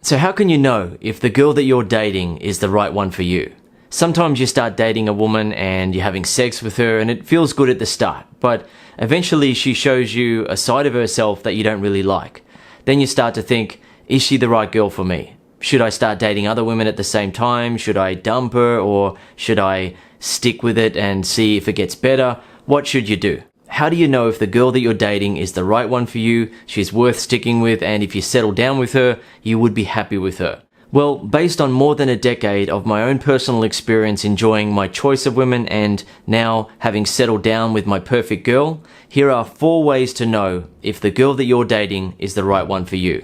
So how can you know if the girl that you're dating is the right one for you? Sometimes you start dating a woman and you're having sex with her and it feels good at the start, but eventually she shows you a side of herself that you don't really like. Then you start to think, is she the right girl for me? Should I start dating other women at the same time? Should I dump her, or should I stick with it and see if it gets better? What should you do? How do you know if the girl that you're dating is the right one for you, she's worth sticking with, and if you settle down with her, you would be happy with her? Well, based on more than a decade of my own personal experience enjoying my choice of women and now having settled down with my perfect girl, here are 4 ways to know if the girl that you're dating is the right one for you.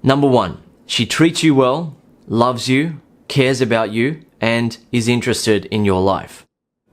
Number 1, she treats you well, loves you, cares about you, and is interested in your life.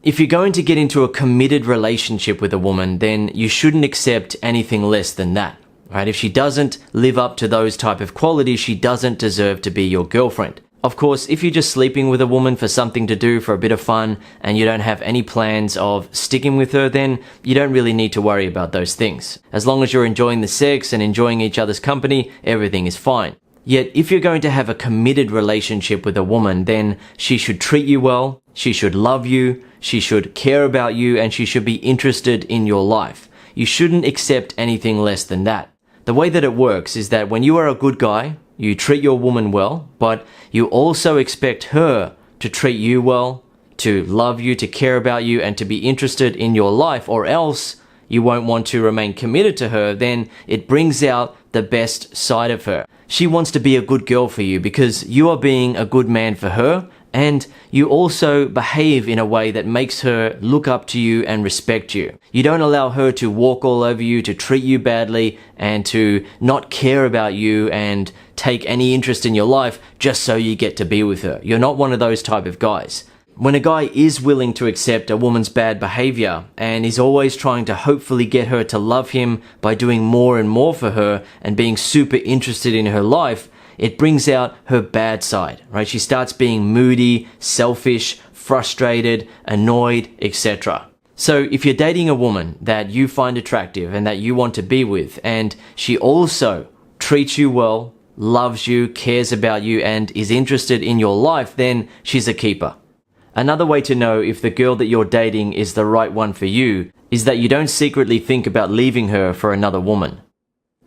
If you're going to get into a committed relationship with a woman, then you shouldn't accept anything less than that, right? If she doesn't live up to those type of qualities, she doesn't deserve to be your girlfriend. Of course, if you're just sleeping with a woman for something to do, for a bit of fun, and you don't have any plans of sticking with her, then you don't really need to worry about those things. As long as you're enjoying the sex and enjoying each other's company, everything is fine. Yet, if you're going to have a committed relationship with a woman, then she should treat you well, she should love you, she should care about you, and she should be interested in your life. You shouldn't accept anything less than that. The way that it works is that when you are a good guy, you treat your woman well, but you also expect her to treat you well, to love you, to care about you, and to be interested in your life, or else you won't want to remain committed to her. Then it brings out the best side of her. She wants to be a good girl for you because you are being a good man for her, and you also behave in a way that makes her look up to you and respect you. You don't allow her to walk all over you, to treat you badly, and to not care about you and take any interest in your life just so you get to be with her. You're not one of those type of guys. When a guy is willing to accept a woman's bad behavior and is always trying to hopefully get her to love him by doing more and more for her and being super interested in her life, it brings out her bad side, right? She starts being moody, selfish, frustrated, annoyed, etc. So if you're dating a woman that you find attractive and that you want to be with, and she also treats you well, loves you, cares about you, and is interested in your life, then she's a keeper. Another way to know if the girl that you're dating is the right one for you is that you don't secretly think about leaving her for another woman.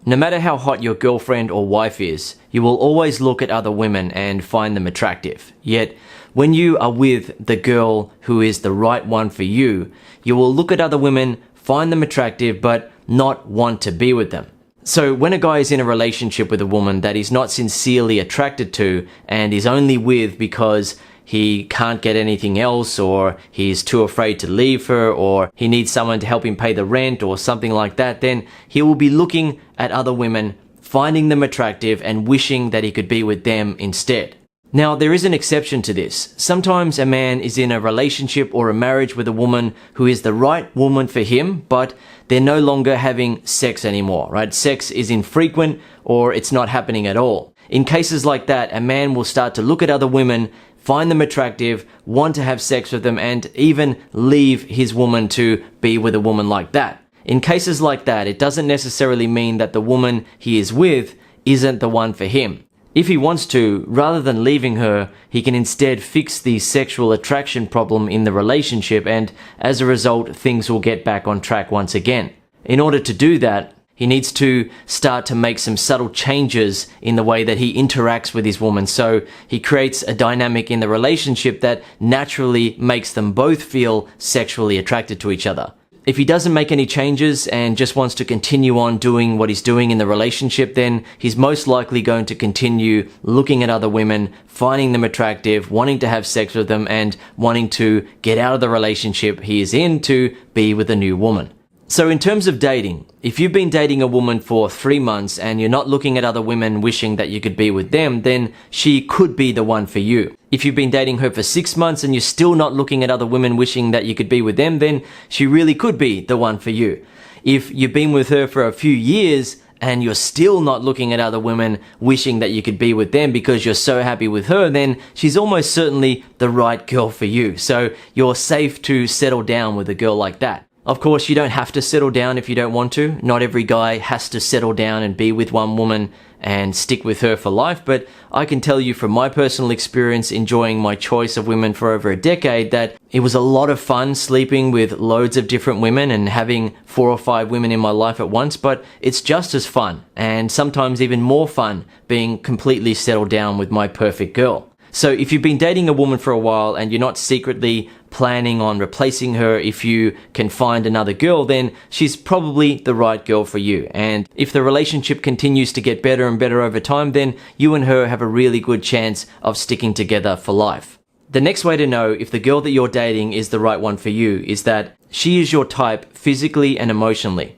No matter how hot your girlfriend or wife is, you will always look at other women and find them attractive. Yet, when you are with the girl who is the right one for you, you will look at other women, find them attractive, but not want to be with them. So when a guy is in a relationship with a woman that he's not sincerely attracted to and is only with because he can't get anything else, or he's too afraid to leave her, or he needs someone to help him pay the rent or something like that, then he will be looking at other women, finding them attractive and wishing that he could be with them instead. Now, there is an exception to this. Sometimes a man is in a relationship or a marriage with a woman who is the right woman for him, but they're no longer having sex anymore, right? Sex is infrequent or it's not happening at all. In cases like that, a man will start to look at other women, find them attractive, want to have sex with them, and even leave his woman to be with a woman like that. In cases like that, it doesn't necessarily mean that the woman he is with isn't the one for him. If he wants to, rather than leaving her, he can instead fix the sexual attraction problem in the relationship, and as a result, things will get back on track once again. In order to do that, he needs to start to make some subtle changes in the way that he interacts with his woman, so he creates a dynamic in the relationship that naturally makes them both feel sexually attracted to each other. If he doesn't make any changes and just wants to continue on doing what he's doing in the relationship, then he's most likely going to continue looking at other women, finding them attractive, wanting to have sex with them, and wanting to get out of the relationship he is in to be with a new woman. So in terms of dating, if you've been dating a woman for 3 months and you're not looking at other women wishing that you could be with them, then she could be the one for you. If you've been dating her for 6 months and you're still not looking at other women wishing that you could be with them, then she really could be the one for you. If you've been with her for a few years and you're still not looking at other women wishing that you could be with them because you're so happy with her, then she's almost certainly the right girl for you. So you're safe to settle down with a girl like that. Of course, you don't have to settle down if you don't want to. Not every guy has to settle down and be with one woman and stick with her for life, but I can tell you from my personal experience enjoying my choice of women for over a decade that it was a lot of fun sleeping with loads of different women and having 4 or 5 women in my life at once, but it's just as fun and sometimes even more fun being completely settled down with my perfect girl. So if you've been dating a woman for a while and you're not secretly planning on replacing her if you can find another girl, then she's probably the right girl for you. And if the relationship continues to get better and better over time, then you and her have a really good chance of sticking together for life. The next way to know if the girl that you're dating is the right one for you is that she is your type physically and emotionally.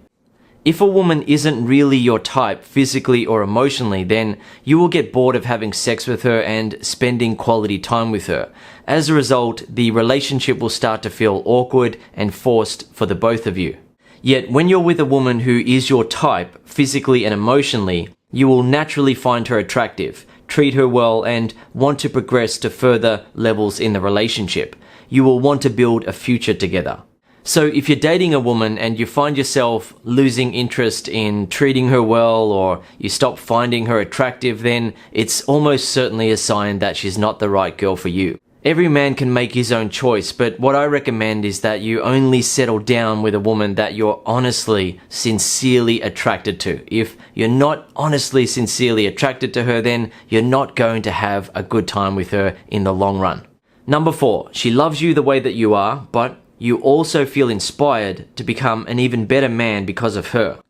If a woman isn't really your type physically or emotionally, then you will get bored of having sex with her and spending quality time with her. As a result, the relationship will start to feel awkward and forced for the both of you. Yet when you're with a woman who is your type physically and emotionally, you will naturally find her attractive, treat her well, and want to progress to further levels in the relationship. You will want to build a future together. So if you're dating a woman and you find yourself losing interest in treating her well, or you stop finding her attractive, then it's almost certainly a sign that she's not the right girl for you. Every man can make his own choice, but what I recommend is that you only settle down with a woman that you're honestly, sincerely attracted to. If you're not honestly, sincerely attracted to her, then you're not going to have a good time with her in the long run. Number 4, she loves you the way that you are, but you also feel inspired to become an even better man because of her.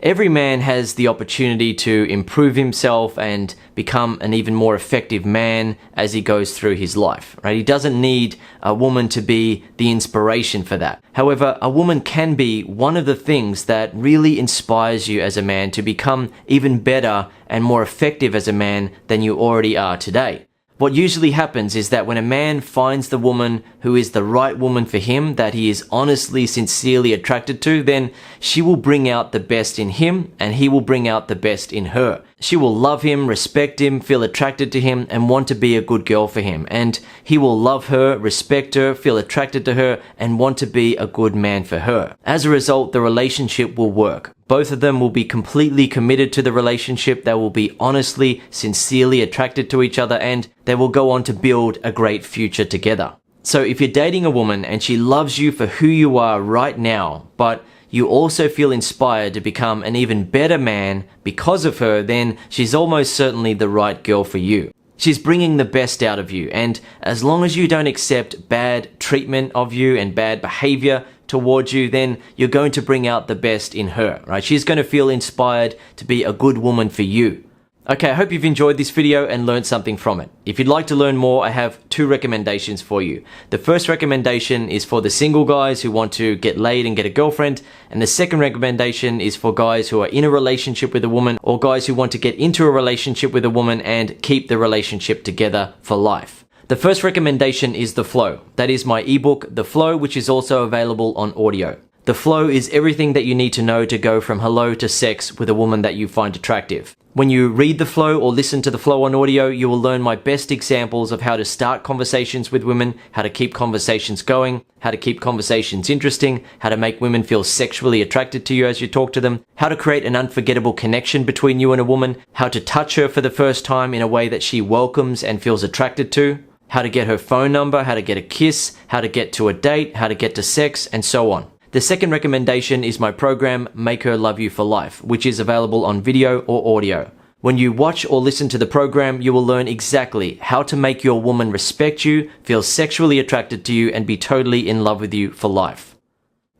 Every man has the opportunity to improve himself and become an even more effective man as he goes through his life, right? He doesn't need a woman to be the inspiration for that. However, a woman can be one of the things that really inspires you as a man to become even better and more effective as a man than you already are today. What usually happens is that when a man finds the woman who is the right woman for him, that he is honestly, sincerely attracted to, then she will bring out the best in him and he will bring out the best in her. She will love him, respect him, feel attracted to him, and want to be a good girl for him. And he will love her, respect her, feel attracted to her, and want to be a good man for her. As a result, the relationship will work. Both of them will be completely committed to the relationship. They will be honestly, sincerely attracted to each other, and they will go on to build a great future together. So if you're dating a woman and she loves you for who you are right now, but you also feel inspired to become an even better man because of her, then she's almost certainly the right girl for you. She's bringing the best out of you, and as long as you don't accept bad treatment of you and bad behavior towards you, then you're going to bring out the best in her, right? She's going to feel inspired to be a good woman for you. Okay, I hope you've enjoyed this video and learned something from it. If you'd like to learn more, I have 2 recommendations for you. The first recommendation is for the single guys who want to get laid and get a girlfriend, and the second recommendation is for guys who are in a relationship with a woman or guys who want to get into a relationship with a woman and keep the relationship together for life. The first recommendation is The Flow. That is my ebook, The Flow, which is also available on audio. The Flow is everything that you need to know to go from hello to sex with a woman that you find attractive. When you read The Flow or listen to The Flow on audio, you will learn my best examples of how to start conversations with women, how to keep conversations going, how to keep conversations interesting, how to make women feel sexually attracted to you as you talk to them, how to create an unforgettable connection between you and a woman, how to touch her for the first time in a way that she welcomes and feels attracted to, how to get her phone number, how to get a kiss, how to get to a date, how to get to sex, and so on. The second recommendation is my program, Make Her Love You for Life, which is available on video or audio. When you watch or listen to the program, you will learn exactly how to make your woman respect you, feel sexually attracted to you, and be totally in love with you for life.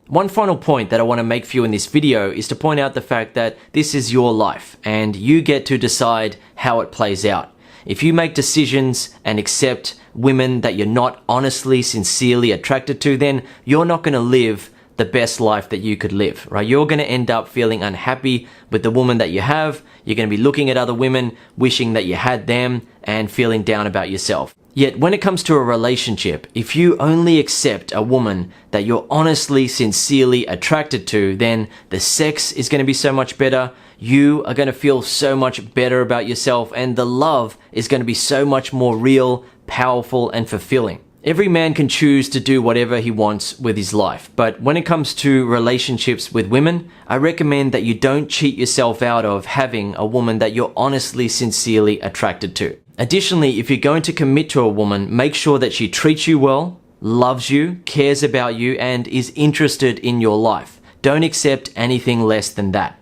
One final point that I want to make for you in this video is to point out the fact that this is your life, and you get to decide how it plays out. If you make decisions and accept women that you're not honestly, sincerely attracted to, then you're not going to live the best life that you could live, right? You're going to end up feeling unhappy with the woman that you have. You're going to be looking at other women, wishing that you had them, and feeling down about yourself. Yet when it comes to a relationship, if you only accept a woman that you're honestly, sincerely attracted to, then the sex is going to be so much better. You are going to feel so much better about yourself, and the love is going to be so much more real, powerful, and fulfilling. Every man can choose to do whatever he wants with his life, but when it comes to relationships with women, I recommend that you don't cheat yourself out of having a woman that you're honestly, sincerely attracted to. Additionally, if you're going to commit to a woman, make sure that she treats you well, loves you, cares about you, and is interested in your life. Don't accept anything less than that.